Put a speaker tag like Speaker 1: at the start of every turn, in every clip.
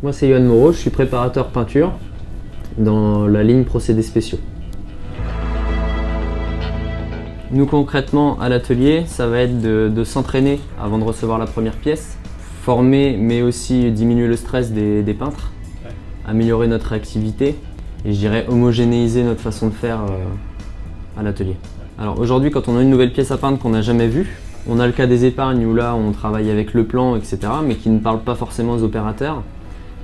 Speaker 1: Moi c'est Yoann Moreau, je suis préparateur peinture dans la ligne procédés spéciaux. Nous concrètement à l'atelier, ça va être de s'entraîner avant de recevoir la première pièce, former mais aussi diminuer le stress des peintres, améliorer notre réactivité et je dirais homogénéiser notre façon de faire à l'atelier. Alors aujourd'hui quand on a une nouvelle pièce à peindre qu'on n'a jamais vue, on a le cas des épargnes où là on travaille avec le plan etc. mais qui ne parle pas forcément aux opérateurs.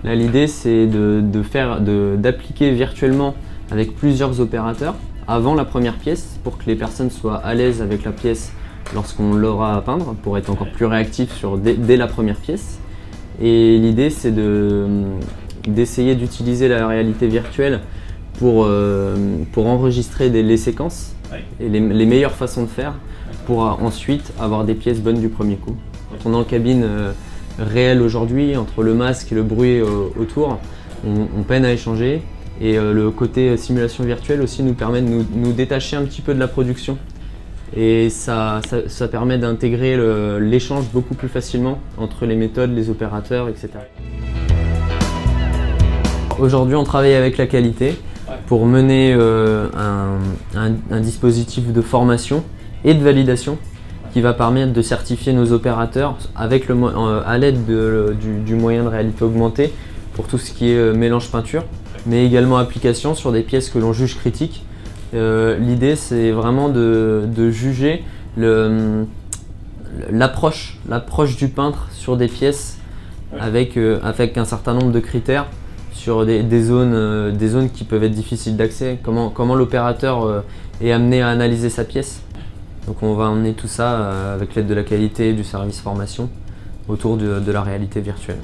Speaker 1: Là l'idée c'est d'appliquer virtuellement avec plusieurs opérateurs avant la première pièce pour que les personnes soient à l'aise avec la pièce lorsqu'on l'aura à peindre pour être encore plus réactif dès la première pièce. Et l'idée c'est d'essayer d'utiliser la réalité virtuelle pour enregistrer les séquences et les meilleures façons de faire pour ensuite avoir des pièces bonnes du premier coup. Quand on est en cabine réelle aujourd'hui, entre le masque et le bruit autour, on peine à échanger. Et le côté simulation virtuelle aussi nous permet de nous détacher un petit peu de la production. Et ça permet d'intégrer l'échange beaucoup plus facilement entre les méthodes, les opérateurs, etc. Aujourd'hui, on travaille avec la qualité pour mener un dispositif de formation et de validation qui va permettre de certifier nos opérateurs à l'aide du moyen de réalité augmentée pour tout ce qui est mélange peinture, mais également application sur des pièces que l'on juge critiques. L'idée c'est vraiment de juger l'approche du peintre sur des pièces avec un certain nombre de critères sur des zones qui peuvent être difficiles d'accès, comment l'opérateur est amené à analyser sa pièce. Donc on va emmener tout ça avec l'aide de la qualité et du service formation autour de la réalité virtuelle.